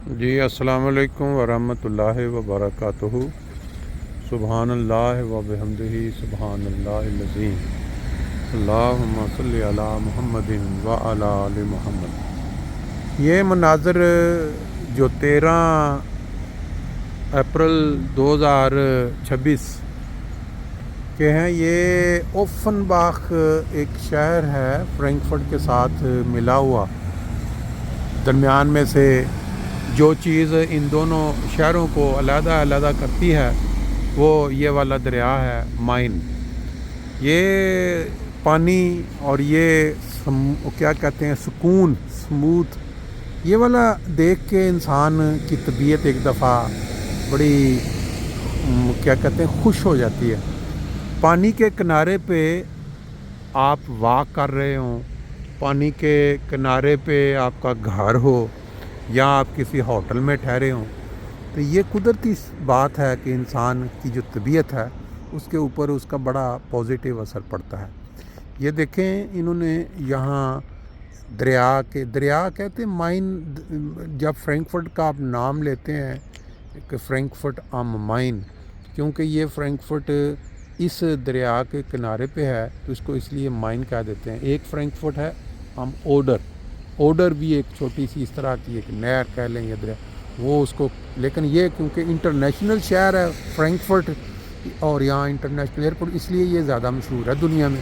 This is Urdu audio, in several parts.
جی السلام علیکم ورحمۃ اللہ وبرکاتہ۔ سبحان اللہ و بحمدہ سبحان اللہ العظیم۔ اللہم صلی علی محمد و علی آل محمد۔ یہ مناظر جو 13 اپریل 2026 کے ہیں، یہ اوفنباخ ایک شہر ہے فرینکفرٹ کے ساتھ ملا ہوا۔ درمیان میں سے جو چیز ان دونوں شہروں کو علیحدہ علیحدہ کرتی ہے وہ یہ والا دریا ہے مائن۔ یہ پانی اور یہ کیا کہتے ہیں سکون، سموتھ، یہ والا دیکھ کے انسان کی طبیعت ایک دفعہ بڑی کیا کہتے ہیں خوش ہو جاتی ہے۔ پانی کے کنارے پہ آپ واک کر رہے ہوں، پانی کے کنارے پہ آپ کا گھر ہو یا آپ کسی ہوٹل میں ٹھہرے ہوں، تو یہ قدرتی بات ہے کہ انسان کی جو طبیعت ہے اس کے اوپر اس کا بڑا پازیٹیو اثر پڑتا ہے۔ یہ دیکھیں انہوں نے یہاں دریا کہتے ہیں مائن۔ جب فرینکفرٹ کا آپ نام لیتے ہیں کہ فرینکفرٹ ام مائن، کیونکہ یہ فرینکفرٹ اس دریا کے کنارے پہ ہے تو اس کو اس لیے مائن کہہ دیتے ہیں۔ ایک فرینکفرٹ ہے اوڈر بھی ایک چھوٹی سی اس طرح کی ایک نہر کہہ لیں یا دریا، وہ اس کو، لیکن یہ کیونکہ انٹرنیشنل شہر ہے فرینکفرٹ اور یہاں انٹرنیشنل ایئرپورٹ، اس لیے یہ زیادہ مشہور ہے دنیا میں۔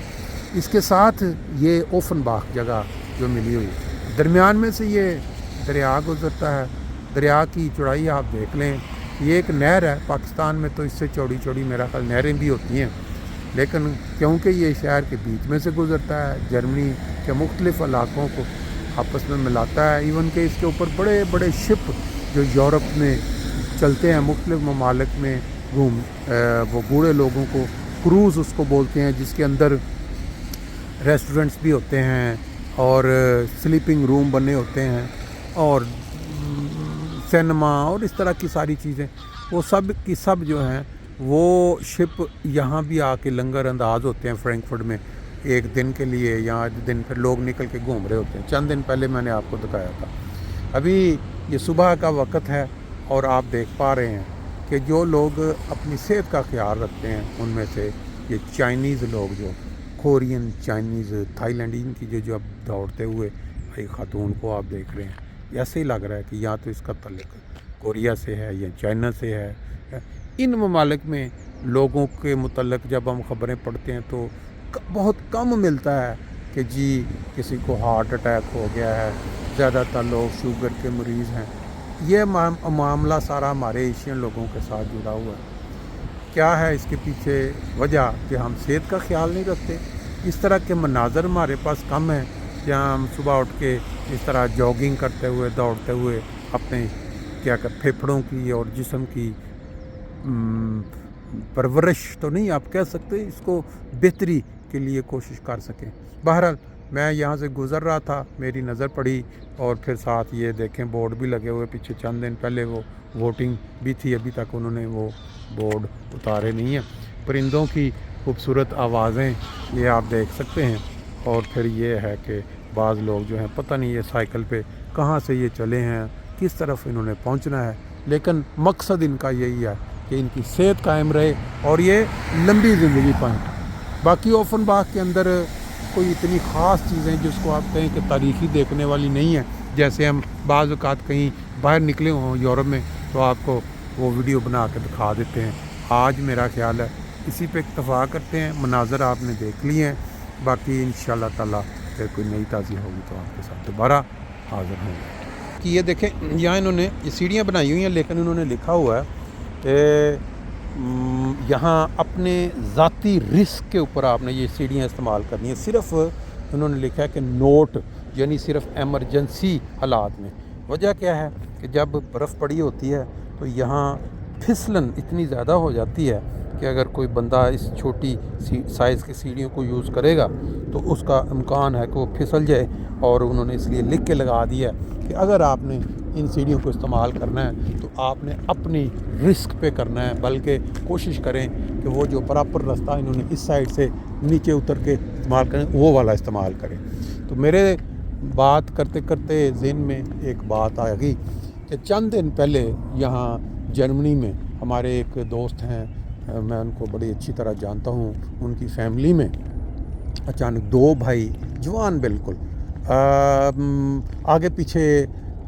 اس کے ساتھ یہ اوفنباخ جگہ جو ملی ہوئی، درمیان میں سے یہ دریا گزرتا ہے۔ دریا کی چوڑائی آپ دیکھ لیں، یہ ایک نہر ہے۔ پاکستان میں تو اس سے چوڑی چوڑی میرا خیال نہریں بھی ہوتی ہیں، لیکن کیونکہ یہ شہر کے بیچ میں سے گزرتا ہے، جرمنی کے مختلف علاقوں کو آپس میں ملاتا ہے۔ ایون کہ اس کے اوپر بڑے بڑے شپ جو یورپ میں چلتے ہیں، مختلف ممالک میں وہ بوڑھے لوگوں کو کروز اس کو بولتے ہیں، جس کے اندر ریسٹورنٹس بھی ہوتے ہیں اور سلیپنگ روم بنے ہوتے ہیں اور سینما اور اس طرح کی ساری چیزیں، وہ سب کی سب جو ہیں وہ شپ یہاں بھی آ کے لنگر انداز ہوتے ہیں فرینکفرٹ میں ایک دن کے لیے، یا دن پھر لوگ نکل کے گھوم رہے ہوتے ہیں۔ چند دن پہلے میں نے آپ کو دکھایا تھا۔ ابھی یہ صبح کا وقت ہے اور آپ دیکھ پا رہے ہیں کہ جو لوگ اپنی صحت کا خیال رکھتے ہیں ان میں سے یہ چائنیز لوگ، جو کورین، چائنیز، تھائی لینڈ، ان کی جو اب دوڑتے ہوئے ایک خاتون کو آپ دیکھ رہے ہیں، ایسے ہی لگ رہا ہے کہ یا تو اس کا تعلق کوریا سے ہے یا چائنا سے ہے۔ ان ممالک میں لوگوں کے متعلق جب ہم خبریں پڑھتے ہیں تو بہت کم ملتا ہے کہ جی کسی کو ہارٹ اٹیک ہو گیا ہے، زیادہ تر لوگ شوگر کے مریض ہیں۔ یہ معاملہ سارا ہمارے ایشین لوگوں کے ساتھ جڑا ہوا ہے۔ کیا ہے اس کے پیچھے وجہ؟ کہ ہم صحت کا خیال نہیں رکھتے۔ اس طرح کے مناظر ہمارے پاس کم ہیں جہاں ہم صبح اٹھ کے اس طرح جاگنگ کرتے ہوئے، دوڑتے ہوئے اپنے پھیپھڑوں کی اور جسم کی پرورش تو نہیں آپ کہہ سکتے، اس کو بہتری کے لیے کوشش کر سکیں۔ بہرحال میں یہاں سے گزر رہا تھا، میری نظر پڑی اور پھر ساتھ یہ دیکھیں بورڈ بھی لگے ہوئے پیچھے، چند دن پہلے وہ ووٹنگ بھی تھی، ابھی تک انہوں نے وہ بورڈ اتارے نہیں ہیں۔ پرندوں کی خوبصورت آوازیں یہ آپ دیکھ سکتے ہیں، اور پھر یہ ہے کہ بعض لوگ جو ہیں پتہ نہیں یہ سائیکل پہ کہاں سے یہ چلے ہیں، کس طرف انہوں نے پہنچنا ہے، لیکن مقصد ان کا یہی ہے کہ ان کی صحت قائم رہے اور یہ لمبی زندگی پائیں۔ باقی اوفنباخ کے اندر کوئی اتنی خاص چیزیں جس کو آپ کہیں کہ تاریخی دیکھنے والی نہیں ہیں، جیسے ہم بعض اوقات کہیں باہر نکلے ہوں یورپ میں تو آپ کو وہ ویڈیو بنا کے دکھا دیتے ہیں۔ آج میرا خیال ہے اسی پہ اکتفا کرتے ہیں، مناظر آپ نے دیکھ لیے ہیں، باقی انشاءاللہ تعالیٰ پھر کوئی نئی تازی ہوگی تو آپ کے ساتھ دوبارہ حاضر ہوں گے۔ کہ یہ دیکھیں یہاں انہوں نے یہ سیڑھیاں بنائی ہوئی ہیں، لیکن انہوں نے لکھا ہوا ہے کہ یہاں اپنے ذاتی رسک کے اوپر آپ نے یہ سیڑھیاں استعمال کرنی ہیں۔ صرف انہوں نے لکھا ہے کہ نوٹ، یعنی صرف ایمرجنسی حالات میں۔ وجہ کیا ہے کہ جب برف پڑی ہوتی ہے تو یہاں پھسلن اتنی زیادہ ہو جاتی ہے کہ اگر کوئی بندہ اس چھوٹی سائز کی سیڑھیوں کو یوز کرے گا تو اس کا امکان ہے کہ وہ پھسل جائے، اور انہوں نے اس لیے لکھ کے لگا دیا ہے کہ اگر آپ نے ان سیڑھیوں کو استعمال کرنا ہے تو آپ نے اپنی رسک پہ کرنا ہے، بلکہ کوشش کریں کہ وہ جو پراپر راستہ انہوں نے اس سائڈ سے نیچے اتر کے استعمال کریں وہ والا استعمال کریں۔ تو میرے بات کرتے کرتے ذہن میں ایک بات آ گئی کہ چند دن پہلے یہاں جرمنی میں ہمارے ایک دوست ہیں، میں ان کو بڑی اچھی طرح جانتا ہوں، ان کی فیملی میں اچانک دو بھائی جوان بالکل آگے پیچھے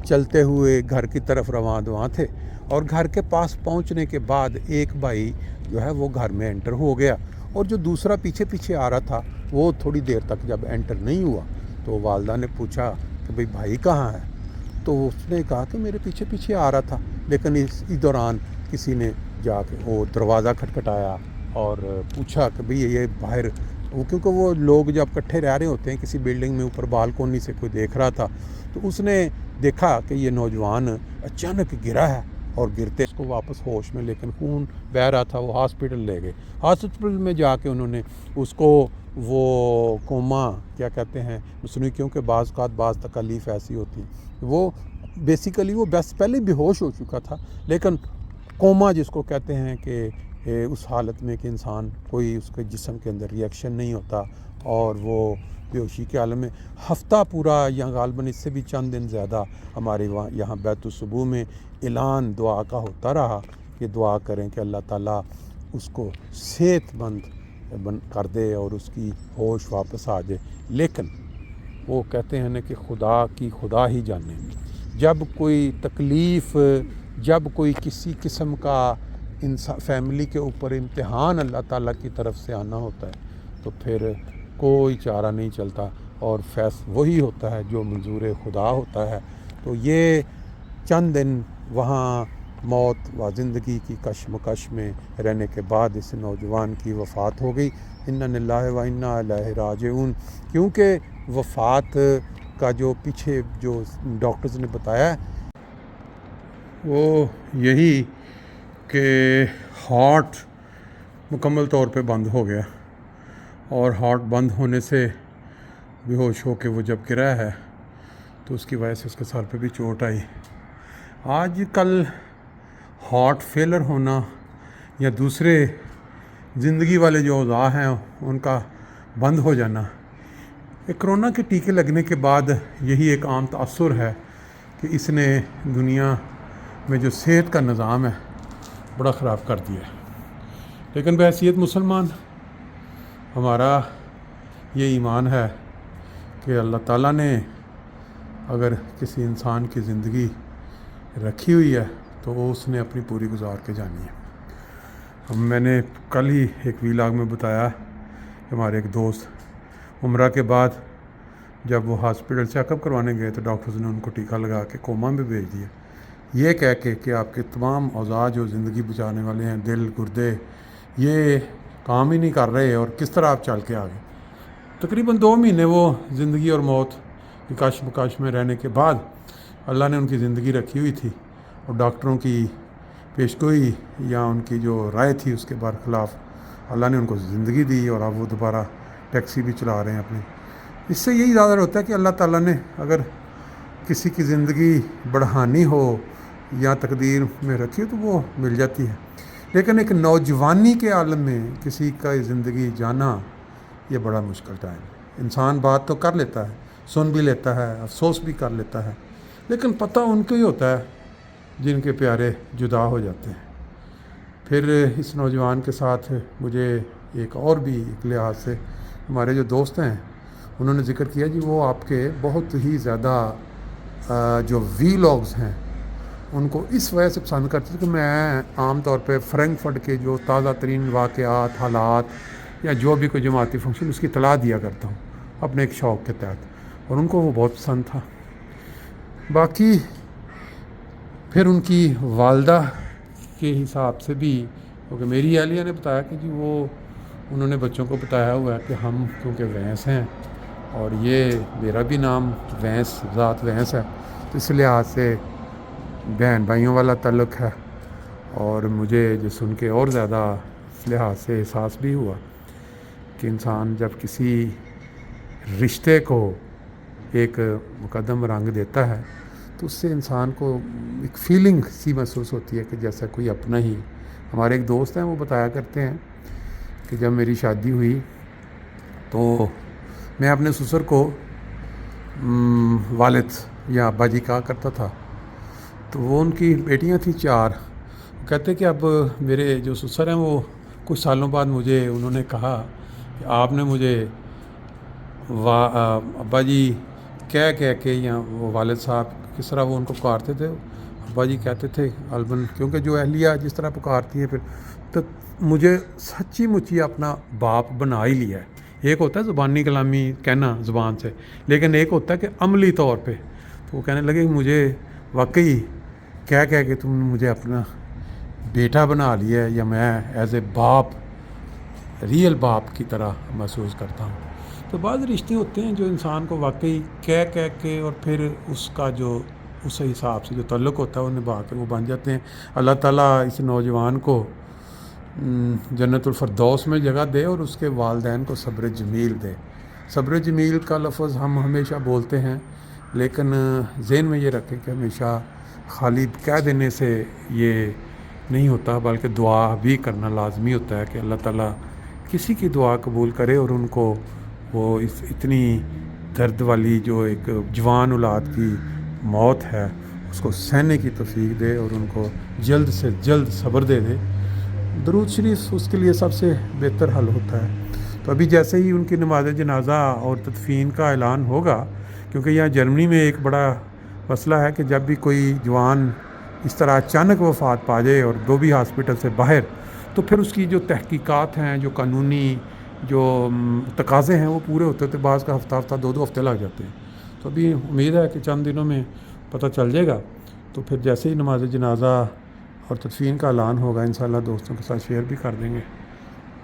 چلتے ہوئے گھر کی طرف رواں تھے، اور گھر کے پاس پہنچنے کے بعد ایک بھائی جو ہے وہ گھر میں انٹر ہو گیا، اور جو دوسرا پیچھے پیچھے آ رہا تھا وہ تھوڑی دیر تک جب انٹر نہیں ہوا تو والدہ نے پوچھا کہ بھائی کہاں ہے؟ تو اس نے کہا کہ میرے پیچھے پیچھے آ رہا تھا، لیکن اس دوران کسی نے جا کے وہ دروازہ کھٹکھٹایا اور پوچھا کہ یہ باہر، کیونکہ وہ لوگ جب اکٹھے رہ رہے ہوتے ہیں کسی بلڈنگ میں، اوپر بالکونی سے کوئی دیکھ رہا تھا، تو اس نے دیکھا کہ یہ نوجوان اچانک گرا ہے، اور گرتے اس کو واپس ہوش میں، لیکن خون بہہ رہا تھا، وہ ہاسپٹل لے گئے۔ ہاسپٹل میں جا کے انہوں نے اس کو وہ کوما کیا کہتے ہیں مصنوعی، کیونکہ بعض تکالیف ایسی ہوتی ہیں، وہ بیسیکلی وہ بس پہلے بے ہوش ہو چکا تھا، لیکن کوما جس کو کہتے ہیں کہ اس حالت میں کہ انسان کوئی اس کے جسم کے اندر ریئیکشن نہیں ہوتا، اور وہ بے ہوشی کے عالم میں ہفتہ پورا، یا غالباً اس سے بھی چند دن زیادہ ہمارے یہاں بیت الصبوح میں اعلان دعا کا ہوتا رہا کہ دعا کریں کہ اللہ تعالیٰ اس کو صحت مند کر دے اور اس کی ہوش واپس آ جائے۔ لیکن وہ کہتے ہیں نا کہ خدا ہی جانے، جب کوئی تکلیف، جب کوئی کسی قسم کا فیملی کے اوپر امتحان اللہ تعالیٰ کی طرف سے آنا ہوتا ہے تو پھر کوئی چارہ نہیں چلتا، اور وہی ہوتا ہے جو منظور خدا ہوتا ہے۔ تو یہ چند دن وہاں موت و زندگی کی کشمکش میں رہنے کے بعد اس نوجوان کی وفات ہو گئی۔ انا للہ و انا الیہ راجعون۔ کیونکہ وفات کا جو پیچھے جو ڈاکٹرز نے بتایا ہے وہ یہی کہ ہارٹ مکمل طور پہ بند ہو گیا، اور ہارٹ بند ہونے سے بے ہوش ہو کے وہ جب گرا ہے تو اس کی وجہ سے اس کے سر پہ بھی چوٹ آئی۔ آج کل ہارٹ فیلر ہونا یا دوسرے زندگی والے جو اوضاع ہیں ان کا بند ہو جانا، کرونا کے ٹیکے لگنے کے بعد یہی ایک عام تاثر ہے کہ اس نے دنیا میں جو صحت کا نظام ہے بڑا خراب کر دیا ہے۔ لیکن بحیثیت مسلمان ہمارا یہ ایمان ہے کہ اللہ تعالیٰ نے اگر کسی انسان کی زندگی رکھی ہوئی ہے تو اس نے اپنی پوری گزار کے جانی ہے۔ میں نے کل ہی ایک ویلاگ میں بتایا کہ ہمارے ایک دوست عمرہ کے بعد جب وہ ہاسپٹل چیک اپ کروانے گئے تو ڈاکٹرز نے ان کو ٹیکہ لگا کے کوما میں بھیج دیا، یہ کہہ کے کہ آپ کے تمام اعضاء جو زندگی بچانے والے ہیں، دل، گردے، یہ کام ہی نہیں کر رہے، اور کس طرح آپ چل کے آ گئے۔ تقریباً 2 مہینے وہ زندگی اور موت کی کشمکش میں رہنے کے بعد اللہ نے ان کی زندگی رکھی ہوئی تھی، اور ڈاکٹروں کی پیشگوئی یا ان کی جو رائے تھی اس کے برخلاف اللہ نے ان کو زندگی دی، اور اب وہ دوبارہ ٹیکسی بھی چلا رہے ہیں اپنی۔ اس سے یہی ظاہر ہوتا ہے کہ اللہ تعالیٰ نے اگر کسی کی زندگی بڑھانی ہو یا تقدیر میں رکھی ہو تو وہ مل جاتی ہے، لیکن ایک نوجوانی کے عالم میں کسی کا زندگی جانا یہ بڑا مشکل ٹائم ہے۔ انسان بات تو کر لیتا ہے، سن بھی لیتا ہے، افسوس بھی کر لیتا ہے، لیکن پتہ ان کو ہی ہوتا ہے جن کے پیارے جدا ہو جاتے ہیں۔ پھر اس نوجوان کے ساتھ مجھے ایک اور بھی ایک لحاظ سے ہمارے جو دوست ہیں انہوں نے ذکر کیا، جی وہ آپ کے بہت ہی زیادہ جو ویلاگز ہیں ان کو اس وجہ سے پسند کرتے تھے کہ میں عام طور پہ فرینکفرٹ کے جو تازہ ترین واقعات، حالات یا جو بھی کوئی جماعتی فنکشن اس کی اطلاع دیا کرتا ہوں اپنے ایک شوق کے تحت، اور ان کو وہ بہت پسند تھا۔ باقی پھر ان کی والدہ کے حساب سے بھی، کیونکہ میری اہلیہ نے بتایا کہ جی وہ انہوں نے بچوں کو بتایا ہوا ہے کہ ہم کیونکہ وینس ہیں اور یہ میرا بھی نام وینس، ذات وینس ہے، تو اس لحاظ سے بہن بھائیوں والا تعلق ہے، اور مجھے جو سن کے اور زیادہ اس لحاظ سے احساس بھی ہوا کہ انسان جب کسی رشتے کو ایک مقدم رنگ دیتا ہے تو اس سے انسان کو ایک فیلنگ سی محسوس ہوتی ہے کہ جیسا کوئی اپنا ہی۔ ہمارے ایک دوست ہیں وہ بتایا کرتے ہیں کہ جب میری شادی ہوئی تو میں اپنے سسر کو والد یا ابا جی کہا کرتا تھا، تو وہ ان کی بیٹیاں تھیں 4. کہتے کہ اب میرے جو سسر ہیں وہ کچھ سالوں بعد مجھے انہوں نے کہا کہ آپ نے مجھے ابا جی کہہ کے یا وہ والد صاحب کس طرح وہ ان کو پکارتے تھے، ابا جی کہتے تھے غالباً، کیونکہ جو اہلیہ جس طرح پکارتی ہیں پھر، تو مجھے سچی مچی اپنا باپ بنا ہی لیا ہے. ایک ہوتا ہے زبانی کلامی کہنا زبان سے، لیکن ایک ہوتا ہے کہ عملی طور پہ. تو وہ کہنے لگے کہ مجھے واقعی کہہ کہ تم نے مجھے اپنا بیٹا بنا لیا ہے، یا میں ایز اے باپ، ریئل باپ کی طرح محسوس کرتا ہوں. تو بعض رشتے ہوتے ہیں جو انسان کو واقعی کہہ کے اور پھر اس کا جو اس حساب سے جو تعلق ہوتا ہے وہ نبھا کے وہ بن جاتے ہیں. اللہ تعالیٰ اس نوجوان کو جنت الفردوس میں جگہ دے اور اس کے والدین کو صبر جمیل دے. صبر جمیل کا لفظ ہم ہمیشہ بولتے ہیں، لیکن ذہن میں یہ رکھیں کہ ہمیشہ خالی کہہ دینے سے یہ نہیں ہوتا، بلکہ دعا بھی کرنا لازمی ہوتا ہے کہ اللہ تعالیٰ کسی کی دعا قبول کرے اور ان کو وہ اتنی درد والی جو ایک جوان اولاد کی موت ہے اس کو سہنے کی توفیق دے اور ان کو جلد سے جلد صبر دے. درود شریف اس کے لیے سب سے بہتر حل ہوتا ہے. تو ابھی جیسے ہی ان کی نماز جنازہ اور تدفین کا اعلان ہوگا، کیونکہ یہاں جرمنی میں ایک بڑا مسئلہ ہے کہ جب بھی کوئی جوان اس طرح اچانک وفات پا جائے اور وہ بھی ہاسپٹل سے باہر، تو پھر اس کی جو تحقیقات ہیں، جو قانونی جو تقاضے ہیں وہ پورے ہوتے ہوتے بعض کا ہفتہ 2 ہفتے لگ جاتے ہیں. تو ابھی امید ہے کہ چند دنوں میں پتہ چل جائے گا. تو پھر جیسے ہی نماز جنازہ اور تدفین کا اعلان ہوگا انشاءاللہ دوستوں کے ساتھ شیئر بھی کر دیں گے.